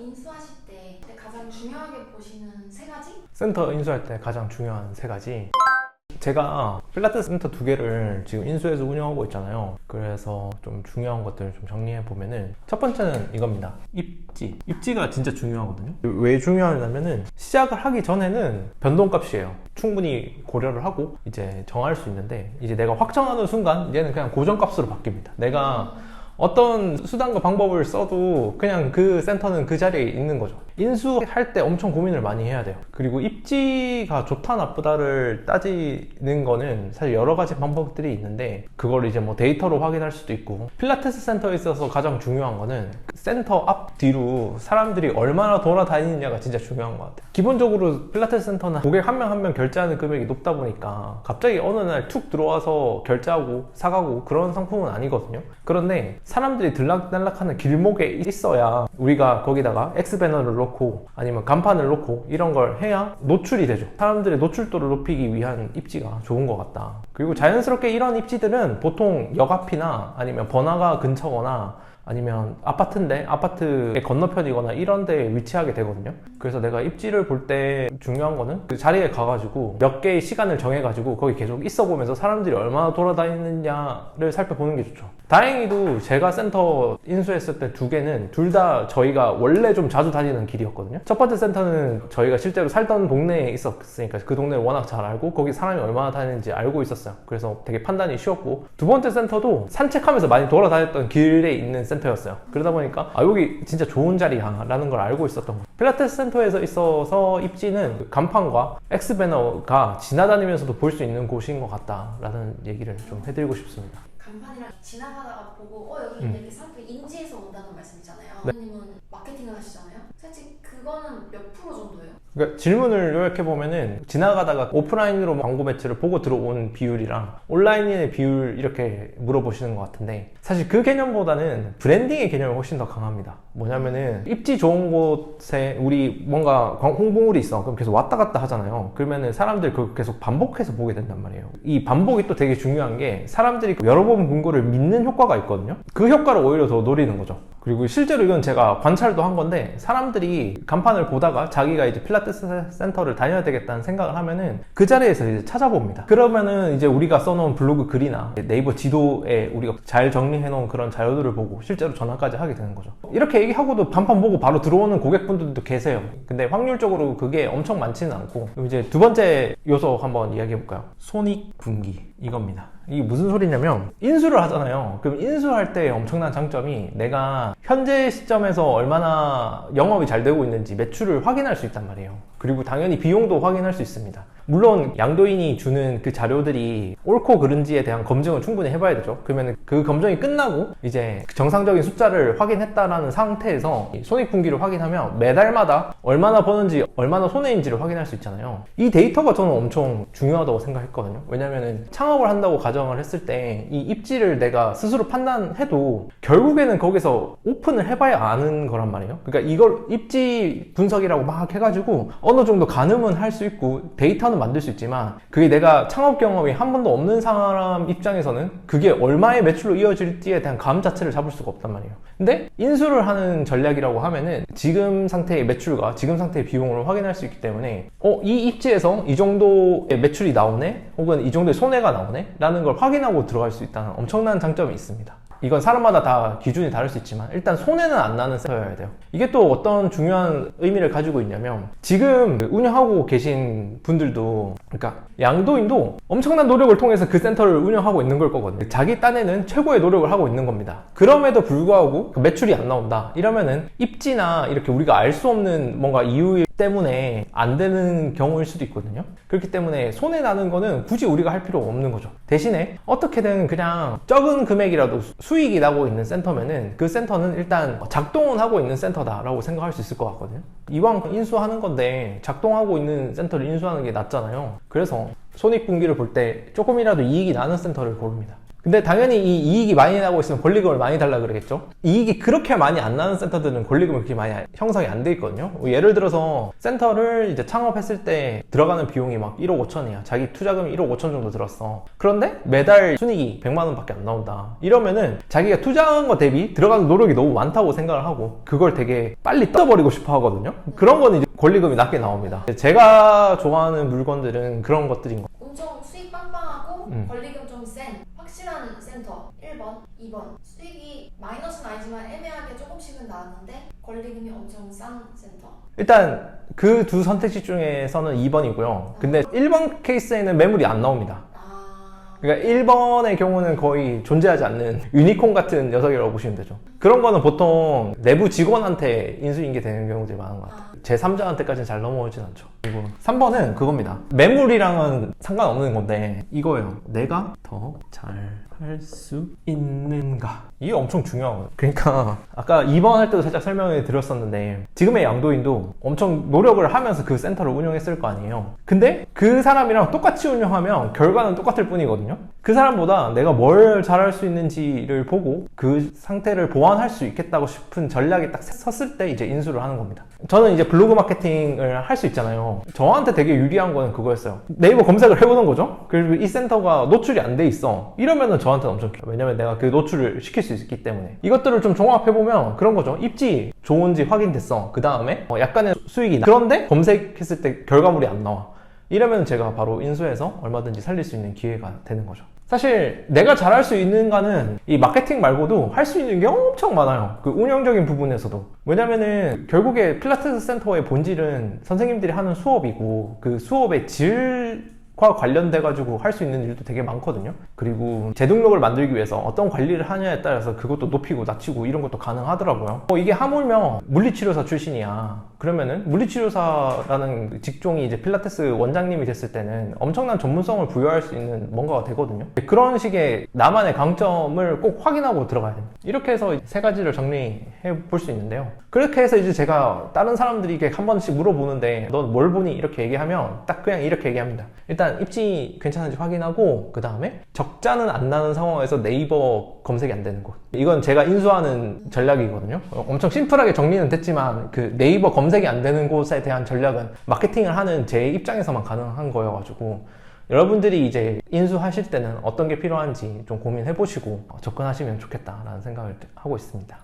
인수하실 때 가장 중요하게 보시는 세 가지? 센터 인수할 때 가장 중요한 세 가지. 제가 필라테스 센터 2개를 지금 인수해서 운영하고 있잖아요. 그래서 좀 중요한 것들을 좀 정리해 보면은, 첫 번째는 이겁니다. 입지가 진짜 중요하거든요. 왜 중요하냐면은 시작을 하기 전에는 변동값이에요. 충분히 고려를 하고 이제 정할 수 있는데, 이제 내가 확정하는 순간 얘는 그냥 고정값으로 바뀝니다. 내가 어떤 수단과 방법을 써도 그냥 그 센터는 그 자리에 있는 거죠. 인수할 때 엄청 고민을 많이 해야 돼요. 그리고 입지가 좋다 나쁘다를 따지는 거는 사실 여러 가지 방법들이 있는데, 그걸 이제 뭐 데이터로 확인할 수도 있고, 필라테스 센터에 있어서 가장 중요한 거는 센터 앞 뒤로 사람들이 얼마나 돌아다니느냐가 진짜 중요한 것 같아요. 기본적으로 필라테스 센터는 고객 한 명 한 명 결제하는 금액이 높다 보니까 갑자기 어느 날 툭 들어와서 결제하고 사가고 그런 상품은 아니거든요. 그런데 사람들이 들락날락하는 길목에 있어야 우리가 거기다가 X배너를 놓고 아니면 간판을 놓고 이런 걸 해야 노출이 되죠. 사람들의 노출도를 높이기 위한 입지가 좋은 것 같다. 그리고 자연스럽게 이런 입지들은 보통 역 앞이나 아니면 번화가 근처거나 아니면 아파트인데 아파트의 건너편이거나 이런 데에 위치하게 되거든요. 그래서 내가 입지를 볼 때 중요한 거는 그 자리에 가가지고 몇 개의 시간을 정해가지고 거기 계속 있어 보면서 사람들이 얼마나 돌아다니느냐를 살펴보는 게 좋죠. 다행히도 제가 센터 인수했을 때 2개는 둘 다 저희가 원래 좀 자주 다니는 길이었거든요. 첫 번째 센터는 저희가 실제로 살던 동네에 있었으니까 그 동네를 워낙 잘 알고 거기 사람이 얼마나 다니는지 알고 있었어요. 그래서 되게 판단이 쉬웠고, 두 번째 센터도 산책하면서 많이 돌아다녔던 길에 있는 센터였어요. 그러다 보니까 여기 진짜 좋은 자리야 라는 걸 알고 있었던 거예요. 필라테스 센터에서 있어서 입지는 간판과 X배너가 지나다니면서도 볼 수 있는 곳인 것 같다 라는 얘기를 좀 해드리고 싶습니다. 간판이랑 지나가다가 보고 여기 이렇게 사람들이 인지해서 온다는 말씀이잖아요. 네. 선생님은 마케팅을 하시잖아요. 솔직히 그거는 몇 프로 정도예요? 그러니까 질문을 요약해보면은, 지나가다가 오프라인으로 광고 매체를 보고 들어온 비율이랑 온라인의 비율 이렇게 물어보시는 것 같은데, 사실 그 개념보다는 브랜딩의 개념이 훨씬 더 강합니다. 뭐냐면은 입지 좋은 곳에 우리 뭔가 홍보물이 있어. 그럼 계속 왔다 갔다 하잖아요. 그러면은 사람들이 그걸 계속 반복해서 보게 된단 말이에요. 이 반복이 또 되게 중요한 게, 사람들이 여러 번 본 거를 믿는 효과가 있거든요. 그 효과를 오히려 더 노리는 거죠. 그리고 실제로 이건 제가 관찰도 한 건데, 사람들이 간판을 보다가 자기가 이제 필라테스 센터를 다녀야 되겠다는 생각을 하면은 그 자리에서 이제 찾아봅니다. 그러면은 이제 우리가 써놓은 블로그 글이나 네이버 지도에 우리가 잘 정리해 놓은 그런 자료들을 보고 실제로 전화까지 하게 되는 거죠. 이렇게 얘기하고도 간판 보고 바로 들어오는 고객분들도 계세요. 근데 확률적으로 그게 엄청 많지는 않고. 그럼 이제 두 번째 요소 한번 이야기해 볼까요? 손익분기, 이겁니다. 이게 무슨 소리냐면, 인수를 하잖아요. 그럼 인수할 때 엄청난 장점이 내가 현재 시점에서 얼마나 영업이 잘 되고 있는지 매출을 확인할 수 있단 말이에요. 그리고 당연히 비용도 확인할 수 있습니다. 물론 양도인이 주는 그 자료들이 옳고 그른지에 대한 검증을 충분히 해봐야 되죠. 그러면 그 검증이 끝나고 이제 정상적인 숫자를 확인했다라는 상태에서 손익분기를 확인하면 매달마다 얼마나 버는지 얼마나 손해인지를 확인할 수 있잖아요. 이 데이터가 저는 엄청 중요하다고 생각했거든요. 왜냐면은 창업을 한다고 가정을 했을 때 이 입지를 내가 스스로 판단해도 결국에는 거기서 오픈을 해봐야 아는 거란 말이에요. 그러니까 이걸 입지 분석이라고 막 해가지고 어느 정도 가늠은 할 수 있고 데이터는 만들 수 있지만, 그게 내가 창업 경험이 한 번도 없는 사람 입장에서는 그게 얼마의 매출로 이어질지에 대한 감 자체를 잡을 수가 없단 말이에요. 근데 인수를 하는 전략이라고 하면은 지금 상태의 매출과 지금 상태의 비용을 확인할 수 있기 때문에 이 입지에서 이 정도의 매출이 나오네, 혹은 이 정도의 손해가 나오네 라는 걸 확인하고 들어갈 수 있다는 엄청난 장점이 있습니다. 이건 사람마다 다 기준이 다를 수 있지만 일단 손해는 안 나는 센터여야 돼요. 이게 또 어떤 중요한 의미를 가지고 있냐면, 지금 운영하고 계신 분들도, 그러니까 양도인도 엄청난 노력을 통해서 그 센터를 운영하고 있는 걸 거거든요. 자기 딴에는 최고의 노력을 하고 있는 겁니다. 그럼에도 불구하고 매출이 안 나온다 이러면은 입지나 이렇게 우리가 알 수 없는 뭔가 이유 때문에 안 되는 경우일 수도 있거든요. 그렇기 때문에 손해 나는 거는 굳이 우리가 할 필요 없는 거죠. 대신에 어떻게든 그냥 적은 금액이라도 수익이 나고 있는 센터면은 그 센터는 일단 작동은 하고 있는 센터다라고 생각할 수 있을 것 같거든요. 이왕 인수하는 건데 작동하고 있는 센터를 인수하는 게 낫잖아요. 그래서 손익분기를 볼 때 조금이라도 이익이 나는 센터를 고릅니다. 근데 당연히 이 이익이 많이 나고 있으면 권리금을 많이 달라 그러겠죠. 이익이 그렇게 많이 안 나는 센터들은 권리금이 그렇게 많이 형성이 안 돼 있거든요. 예를 들어서 센터를 이제 창업했을 때 들어가는 비용이 막 1억 5천이야. 자기 투자금이 1억 5천 정도 들었어. 그런데 매달 순이익이 100만 원밖에 안 나온다. 이러면은 자기가 투자한 거 대비 들어가는 노력이 너무 많다고 생각을 하고 그걸 되게 빨리 떠버리고 싶어 하거든요. 그런 거는 이제 권리금이 낮게 나옵니다. 제가 좋아하는 물건들은 그런 것들인 거. 엄청 수익 빵빵하고 권리금 좀 센 확실한 센터 1번, 2번 수익이 마이너스는 아니지만 애매하게 조금씩은 나왔는데 권리금이 엄청 싼 센터. 일단 그 두 선택지 중에서는 2번이고요. 근데 1번 케이스에는 매물이 안 나옵니다. 그러니까 1번의 경우는 거의 존재하지 않는 유니콘 같은 녀석이라고 보시면 되죠. 그런 거는 보통 내부 직원한테 인수인계 되는 경우들이 많은 것 같아요. 제 3자한테까지는 잘 넘어오진 않죠. 그리고 3번은 그겁니다. 매물이랑은 상관없는 건데 이거예요. 내가 더 잘 할 수 있는가? 이게 엄청 중요하거든요. 그러니까 아까 2번 할 때도 살짝 설명을 드렸었는데 지금의 양도인도 엄청 노력을 하면서 그 센터를 운영했을 거 아니에요. 근데 그 사람이랑 똑같이 운영하면 결과는 똑같을 뿐이거든요. 그 사람보다 내가 뭘 잘할 수 있는지를 보고 그 상태를 보완할 수 있겠다고 싶은 전략이 딱 섰을 때 이제 인수를 하는 겁니다. 저는 이제 블로그 마케팅을 할 수 있잖아요. 저한테 되게 유리한 거는 그거였어요. 네이버 검색을 해보는 거죠. 그리고 이 센터가 노출이 안 돼 있어. 이러면은 저한테는 엄청 좋아요. 왜냐면 내가 그 노출을 시킬 수 있기 때문에. 이것들을 좀 종합해보면 그런 거죠. 입지 좋은지 확인됐어. 그 다음에 약간의 수익이 나. 그런데 검색했을 때 결과물이 안 나와. 이러면 제가 바로 인수해서 얼마든지 살릴 수 있는 기회가 되는 거죠. 사실 내가 잘할 수 있는가는 이 마케팅 말고도 할 수 있는 게 엄청 많아요. 그 운영적인 부분에서도. 왜냐면은 결국에 필라테스 센터의 본질은 선생님들이 하는 수업이고 그 수업의 질과 관련돼 가지고 할 수 있는 일도 되게 많거든요. 그리고 재등록을 만들기 위해서 어떤 관리를 하냐에 따라서 그것도 높이고 낮추고 이런 것도 가능하더라고요. 이게 하물며 물리치료사 출신이야. 그러면은 물리치료사라는 직종이 이제 필라테스 원장님이 됐을 때는 엄청난 전문성을 부여할 수 있는 뭔가가 되거든요. 그런 식의 나만의 강점을 꼭 확인하고 들어가야 됩니다. 이렇게 해서 세 가지를 정리해 볼 수 있는데요. 그렇게 해서 이제 제가 다른 사람들이 이렇게 한 번씩 물어보는데 넌 뭘 보니? 이렇게 얘기하면 딱 그냥 이렇게 얘기합니다. 일단 입지 괜찮은지 확인하고 그 다음에 적자는 안 나는 상황에서 네이버 검색이 안 되는 곳. 이건 제가 인수하는 전략이거든요. 엄청 심플하게 정리는 됐지만 그 네이버 검색이 안 되는 곳에 대한 전략은 마케팅을 하는 제 입장에서만 가능한 거여가지고 여러분들이 이제 인수하실 때는 어떤 게 필요한지 좀 고민해 보시고 접근하시면 좋겠다라는 생각을 하고 있습니다.